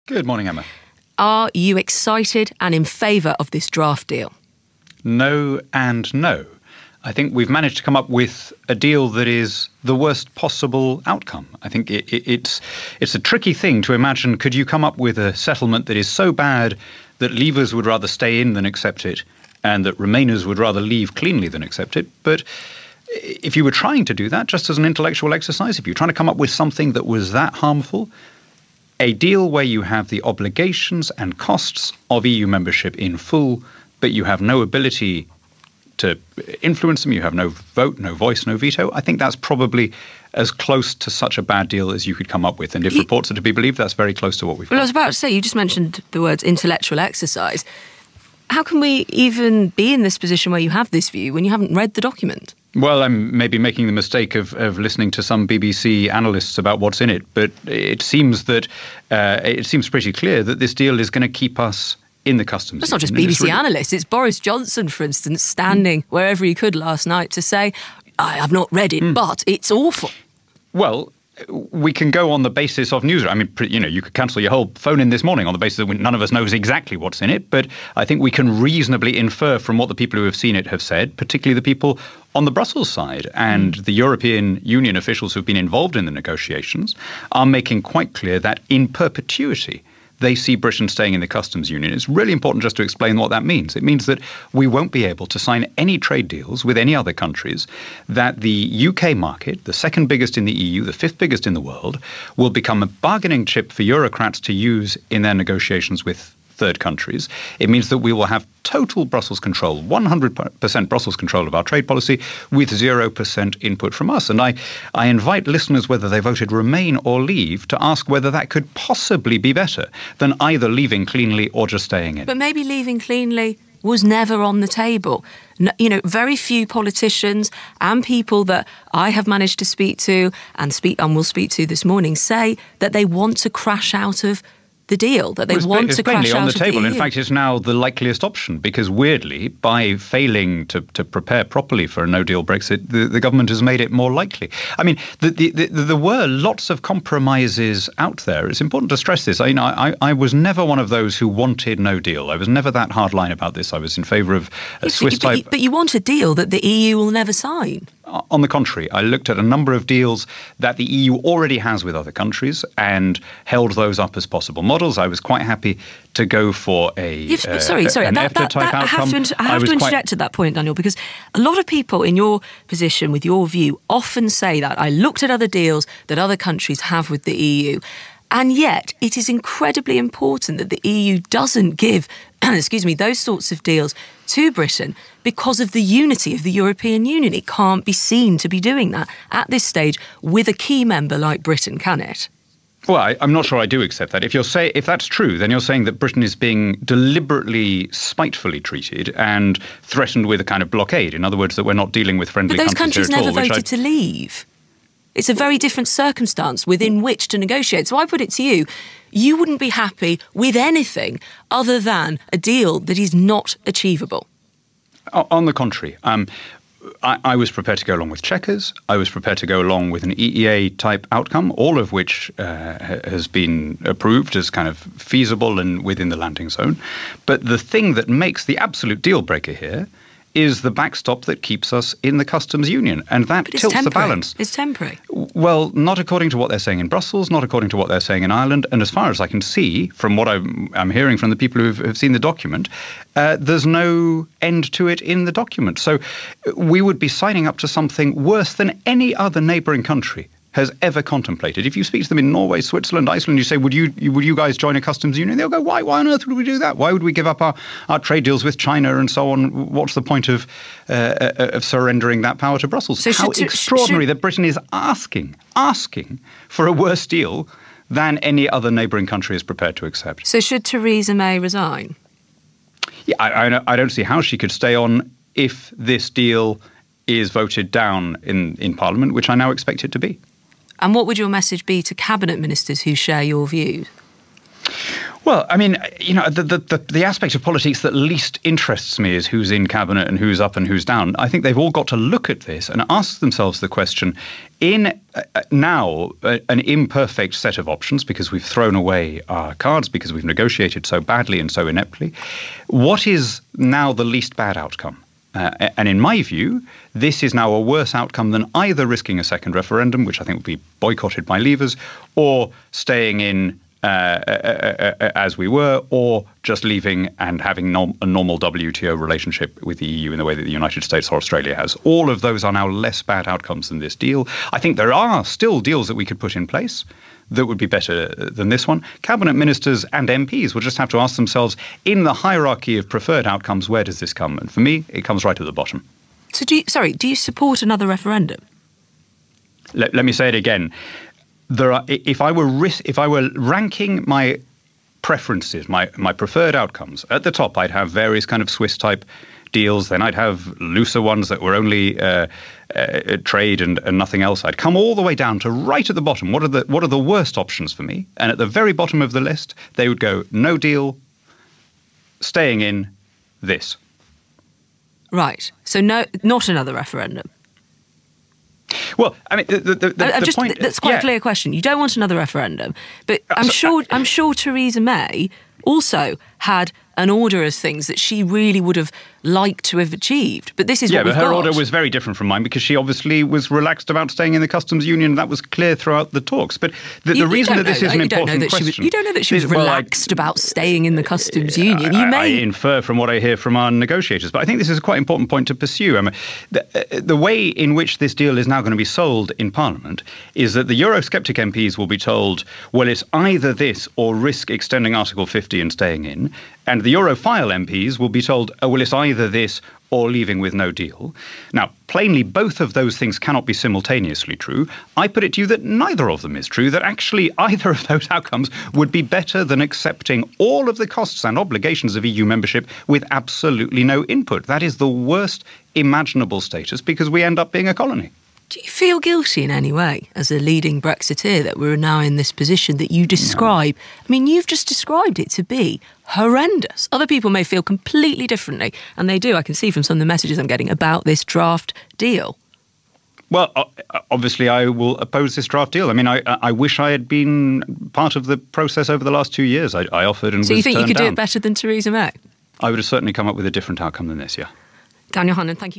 Good morning, Emma. Are you excited and in favour of this draft deal? No and no. I think we've managed to come up with a deal that is the worst possible outcome. I think it's a tricky thing to imagine. Could you come up with a settlement that is so bad that leavers would rather stay in than accept it, and that remainers would rather leave cleanly than accept it? But if you were trying to do that, just as an intellectual exercise, if you're trying to come up with something that was that harmful, a deal where you have the obligations and costs of EU membership in full, but you have no ability to influence them, you have no vote, no voice, no veto, I think that's probably as close to such a bad deal as you could come up with. And if reports are to be believed, that's very close to what we've got. Well, I was about to say, you just mentioned the words intellectual exercise. How can we even be in this position where you have this view when you haven't read the document? Well, I'm maybe making the mistake of listening to some BBC analysts about what's in it, but it seems that it seems pretty clear that this deal is going to keep us in the customs. That's not just BBC analysts. It's Boris Johnson, for instance, standing wherever he could last night to say, I have not read it, but it's awful. Well, we can go on the basis of news. I mean, you could cancel your whole phone in this morning on the basis that none of us knows exactly what's in it. But I think we can reasonably infer from what the people who have seen it have said, particularly the people on the Brussels side and the European Union officials who've been involved in the negotiations, are making quite clear that in perpetuity they see Britain staying in the customs union. It's really important just to explain what that means. It means that we won't be able to sign any trade deals with any other countries, that the UK market, the second biggest in the EU, the fifth biggest in the world, will become a bargaining chip for Eurocrats to use in their negotiations with third countries. It means that we will have total Brussels control, 100% Brussels control of our trade policy with 0% input from us. And I invite listeners, whether they voted Remain or Leave, to ask whether that could possibly be better than either leaving cleanly or just staying in. But maybe leaving cleanly was never on the table. Very few politicians and people that I have managed to speak to and will speak to this morning say that they want to crash out of the deal, that they want to crash out of the EU. It's plainly on the table. In fact, it's now the likeliest option because, weirdly, by failing to prepare properly for a no-deal Brexit, the government has made it more likely. I mean, there were lots of compromises out there. It's important to stress this. I was never one of those who wanted no deal. I was never that hardline about this. I was in favour of a Swiss type. But you want a deal that the EU will never sign. On the contrary, I looked at a number of deals that the EU already has with other countries and held those up as possible models. I was quite happy to go for an EFTA type outcome. I have to interject at that point, Daniel, because a lot of people in your position with your view often say that. I looked at other deals that other countries have with the EU. And yet, it is incredibly important that the EU doesn't give, those sorts of deals to Britain because of the unity of the European Union. It can't be seen to be doing that at this stage with a key member like Britain, can it? Well, I'm not sure I do accept that. If that's true, then you're saying that Britain is being deliberately, spitefully treated and threatened with a kind of blockade. In other words, that we're not dealing with friendly countries here at all. But those countries never voted to leave. It's a very different circumstance within which to negotiate. So I put it to you, you wouldn't be happy with anything other than a deal that is not achievable. On the contrary, I was prepared to go along with checkers. I was prepared to go along with an EEA-type outcome, all of which has been approved as kind of feasible and within the landing zone. But the thing that makes the absolute deal-breaker here is the backstop that keeps us in the customs union. And that tilts the balance. It's temporary. Well, not according to what they're saying in Brussels, not according to what they're saying in Ireland. And as far as I can see, from what I'm hearing from the people who have seen the document, there's no end to it in the document. So we would be signing up to something worse than any other neighbouring country has ever contemplated. If you speak to them in Norway, Switzerland, Iceland, you say, would you guys join a customs union? They'll go, why on earth would we do that? Why would we give up our trade deals with China and so on? What's the point of surrendering that power to Brussels? So how extraordinary that Britain is asking for a worse deal than any other neighbouring country is prepared to accept. So should Theresa May resign? Yeah, I don't see how she could stay on if this deal is voted down in Parliament, which I now expect it to be. And what would your message be to cabinet ministers who share your views? Well, I mean, the aspect of politics that least interests me is who's in cabinet and who's up and who's down. I think they've all got to look at this and ask themselves the question, in now an imperfect set of options, because we've thrown away our cards, because we've negotiated so badly and so ineptly, what is now the least bad outcome? And in my view, this is now a worse outcome than either risking a second referendum, which I think would be boycotted by Leavers, or staying in as we were, or just leaving and having a normal WTO relationship with the EU in the way that the United States or Australia has. All of those are now less bad outcomes than this deal. I think there are still deals that we could put in place that would be better than this one. Cabinet ministers and MPs will just have to ask themselves, in the hierarchy of preferred outcomes, where does this come? And for me, it comes right at the bottom. So do you support another referendum? Let me say it again. If I were ranking my preferences, my preferred outcomes, at the top I'd have various kind of Swiss-type deals. Then I'd have looser ones that were only trade and nothing else. I'd come all the way down to right at the bottom. What are the worst options for me? And at the very bottom of the list, they would go no deal, staying in, this. Right. So no, not another referendum. Well, I mean, the point. That's quite a clear question. You don't want another referendum, but I'm sure Theresa May also had an order of things that she really would have liked to have achieved. But this is what we've got. Yeah, but her order was very different from mine because she obviously was relaxed about staying in the customs union. That was clear throughout the talks. But the reason that this is an important question... You don't know that she was relaxed about staying in the customs union. I infer from what I hear from our negotiators. But I think this is a quite important point to pursue. I mean, the way in which this deal is now going to be sold in Parliament is that the Eurosceptic MPs will be told, well, it's either this or risk extending Article 50 and staying in. And the Europhile MPs will be told, oh, well, it's either this or leaving with no deal. Now, plainly, both of those things cannot be simultaneously true. I put it to you that neither of them is true, that actually either of those outcomes would be better than accepting all of the costs and obligations of EU membership with absolutely no input. That is the worst imaginable status because we end up being a colony. Do you feel guilty in any way as a leading Brexiteer that we're now in this position that you describe? No. I mean, you've just described it to be horrendous. Other people may feel completely differently, and they do. I can see from some of the messages I'm getting about this draft deal. Well, obviously, I will oppose this draft deal. I mean, I wish I had been part of the process over the last 2 years. I offered and was turned down. So you think you could do it better than Theresa May? I would have certainly come up with a different outcome than this, yeah. Daniel Hannan, thank you.